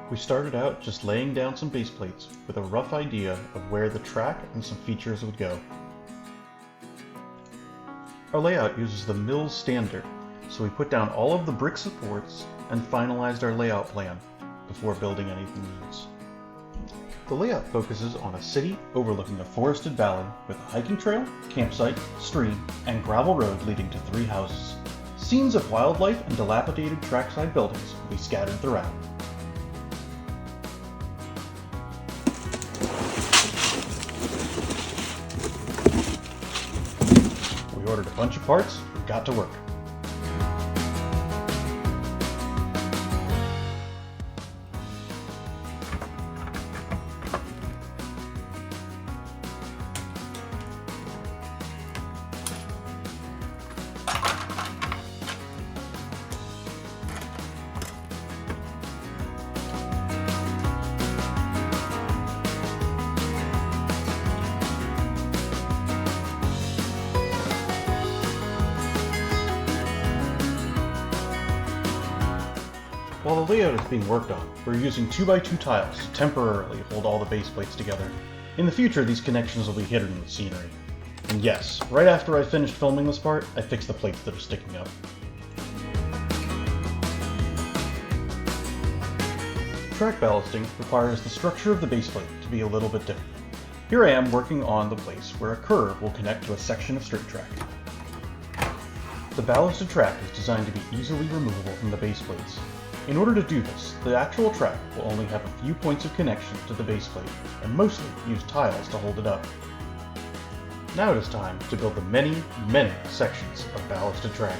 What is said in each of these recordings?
We started out just laying down some base plates with a rough idea of where the track and some features would go. Our layout uses the Mills standard, so we put down all of the brick supports and finalized our layout plan before building anything else. The layout focuses on a city overlooking a forested valley with a hiking trail, campsite, stream, and gravel road leading to 3 houses. Scenes of wildlife and dilapidated trackside buildings will be scattered throughout. We ordered a bunch of parts and got to work. While the layout is being worked on, we're using 2x2 tiles to temporarily hold all the base plates together. In the future, these connections will be hidden in the scenery. And yes, right after I finished filming this part, I fixed the plates that are sticking up. Track ballasting requires the structure of the base plate to be a little bit different. Here I am working on the place where a curve will connect to a section of straight track. The ballasted track is designed to be easily removable from the base plates. In order to do this, the actual track will only have a few points of connection to the base plate, and mostly use tiles to hold it up. Now it is time to build the many sections of ballasted track.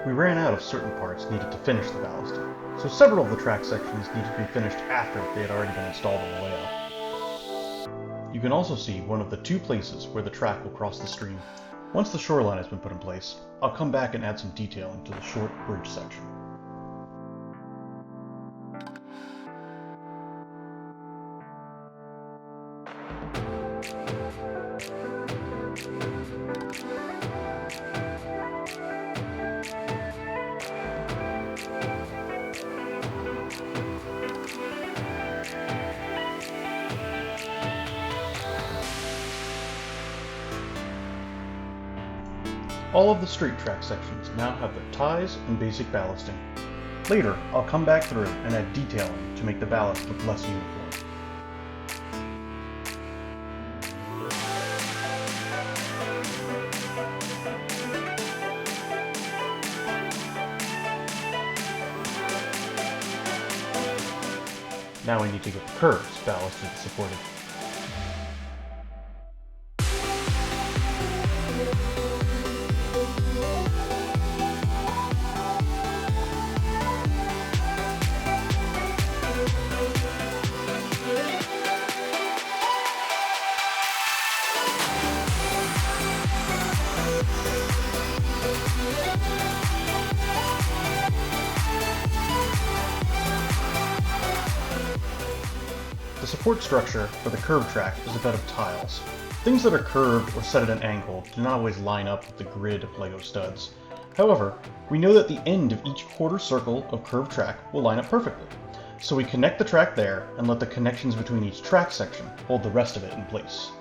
We ran out of certain parts needed to finish the ballasting, so several of the track sections needed to be finished after they had already been installed in the layout. You can also see one of the 2 places where the track will cross the stream. Once the shoreline has been put in place, I'll come back and add some detailing to the short bridge section. All of the straight track sections now have their ties and basic ballasting. Later, I'll come back through and add detailing to make the ballast look less uniform. Now we need to get the curves ballasted and supported. support structure for the curved track is a bed of tiles. Things that are curved or set at an angle do not always line up with the grid of LEGO studs. However, we know that the end of each quarter circle of curved track will line up perfectly. So we connect the track there and let the connections between each track section hold the rest of it in place.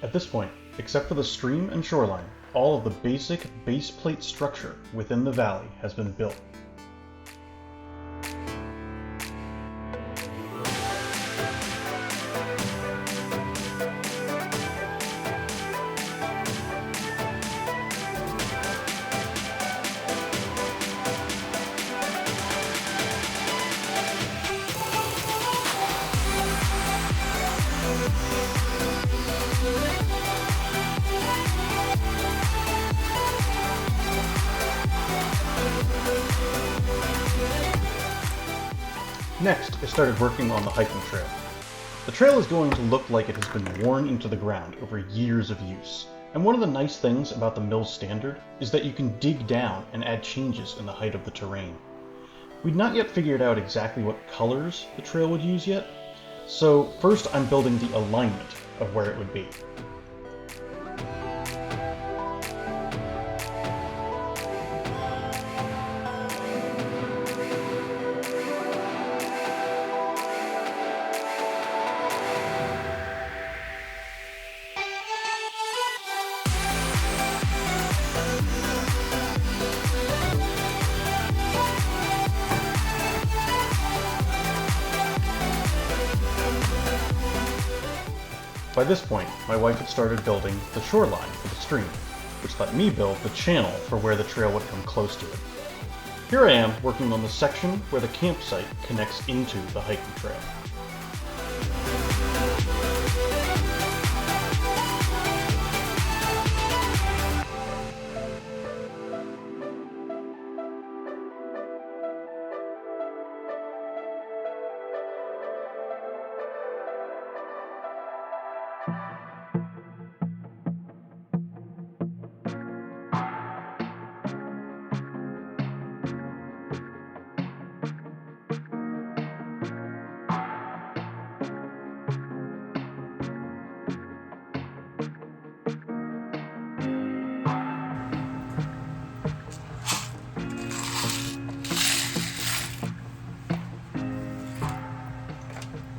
At this point, except for the stream and shoreline, all of the basic base plate structure within the valley has been built. Next, I started working on the hiking trail. The trail is going to look like it has been worn into the ground over years of use. And one of the nice things about the Mills Standard is that you can dig down and add changes in the height of the terrain. We'd not yet figured out exactly what colors the trail would use yet, so first I'm building the alignment of where it would be. By this point, my wife had started building the shoreline for the stream, which let me build the channel for where the trail would come close to it. Here I am working on the section where the campsite connects into the hiking trail.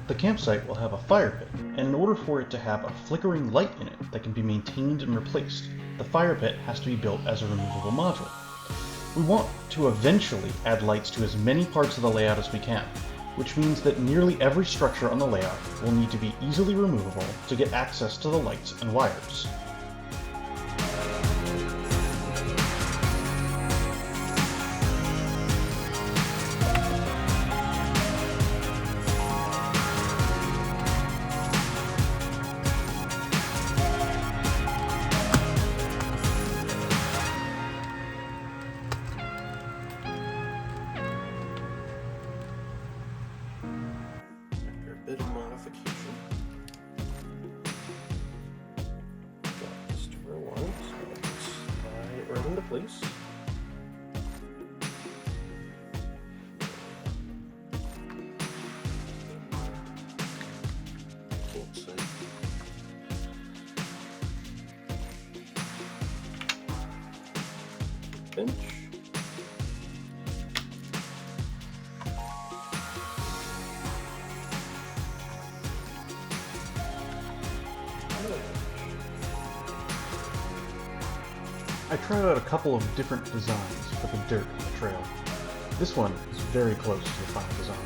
The campsite will have a fire pit, and in order for it to have a flickering light in it that can be maintained and replaced, the fire pit has to be built as a removable module. We want to eventually add lights to as many parts of the layout as we can, which means that nearly every structure on the layout will need to be easily removable to get access to the lights and wires. Bit of modification. Got this to where I want, so let's tie right into place. Can't see. Bench. I tried out a couple of different designs for the dirt on the trail. This one is very close to the final design.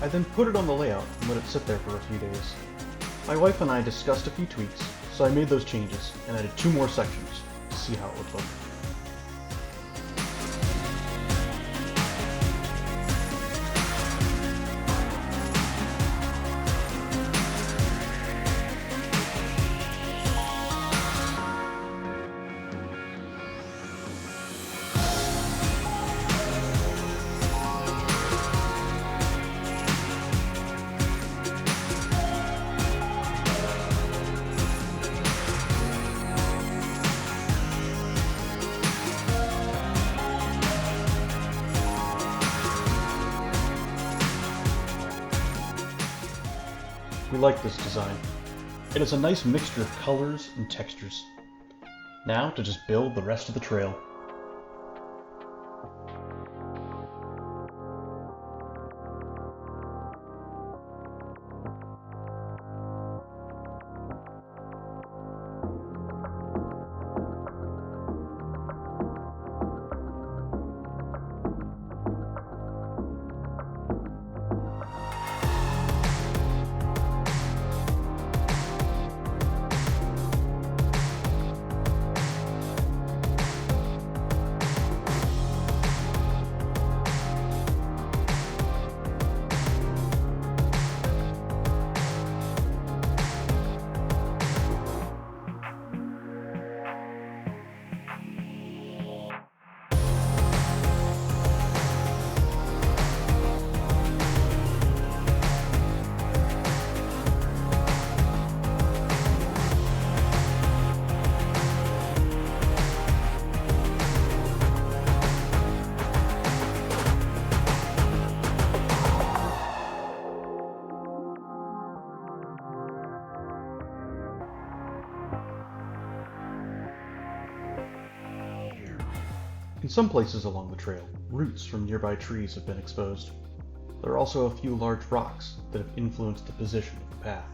I then put it on the layout and let it sit there for a few days. My wife and I discussed a few tweaks, so I made those changes and added 2 more sections to see how it would look. We like this design. It has a nice mixture of colors and textures. Now to just build the rest of the trail. In some places along the trail, roots from nearby trees have been exposed. There are also a few large rocks that have influenced the position of the path.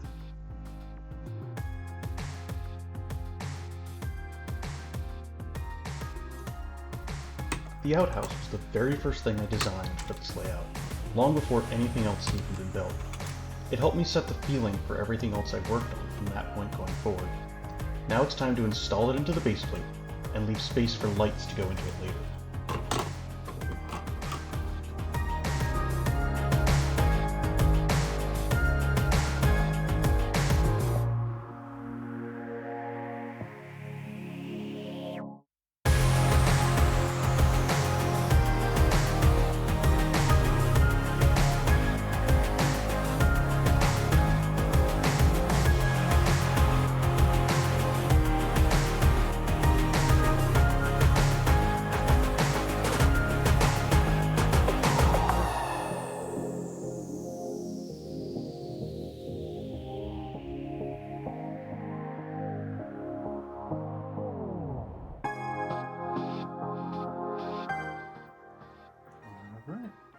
The outhouse was the very first thing I designed for this layout, long before anything else had even been built. It helped me set the feeling for everything else I worked on from that point going forward. Now it's time to install it into the base plate and leave space for lights to go into it later.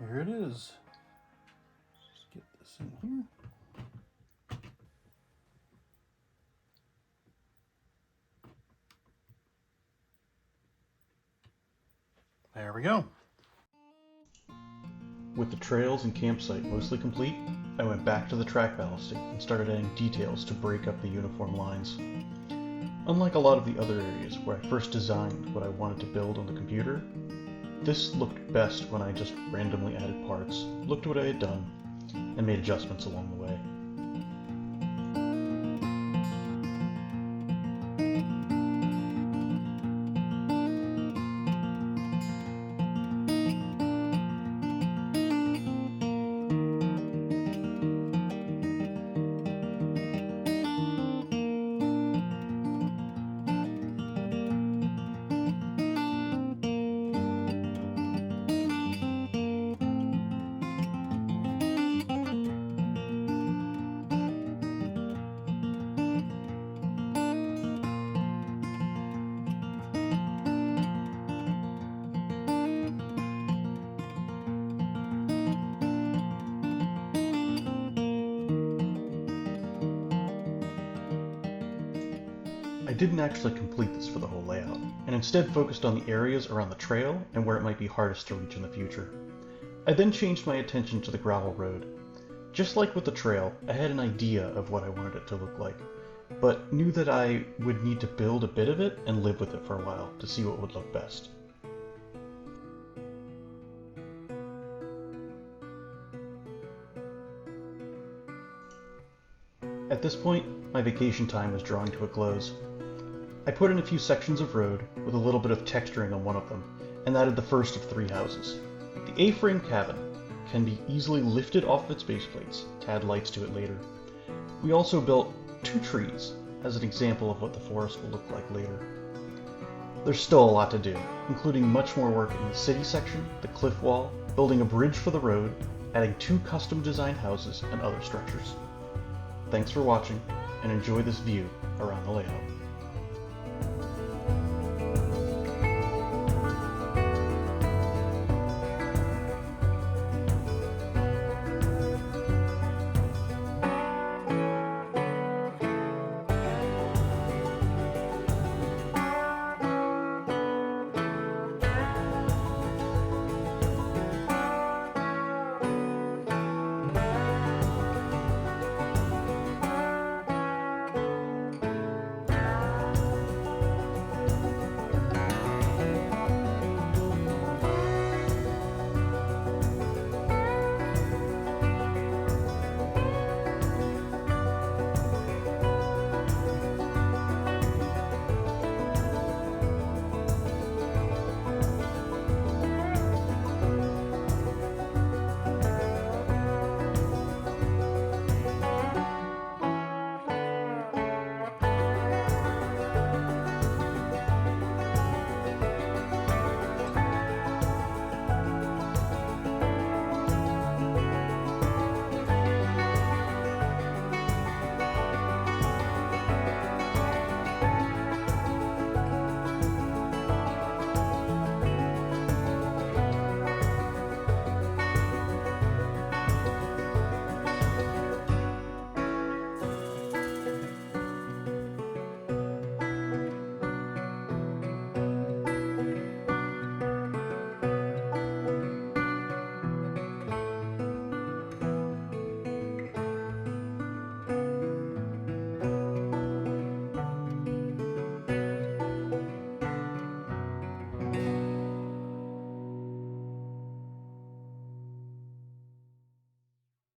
Here it is. Just get this in here. There we go. With the trails and campsite mostly complete, I went back to the track ballasting and started adding details to break up the uniform lines. Unlike a lot of the other areas where I first designed what I wanted to build on the computer, this looked best when I just randomly added parts, looked at what I had done, and made adjustments along the way. I didn't actually complete this for the whole layout, and instead focused on the areas around the trail and where it might be hardest to reach in the future. I then changed my attention to the gravel road. Just like with the trail, I had an idea of what I wanted it to look like, but knew that I would need to build a bit of it and live with it for a while to see what would look best. At this point, my vacation time was drawing to a close. I put in a few sections of road with a little bit of texturing on one of them, and added the first of 3 houses. The A-frame cabin can be easily lifted off of its base plates to add lights to it later. We also built 2 trees as an example of what the forest will look like later. There's still a lot to do, including much more work in the city section, the cliff wall, building a bridge for the road, adding 2 custom designed houses, and other structures. Thanks for watching, and enjoy this view around the layout.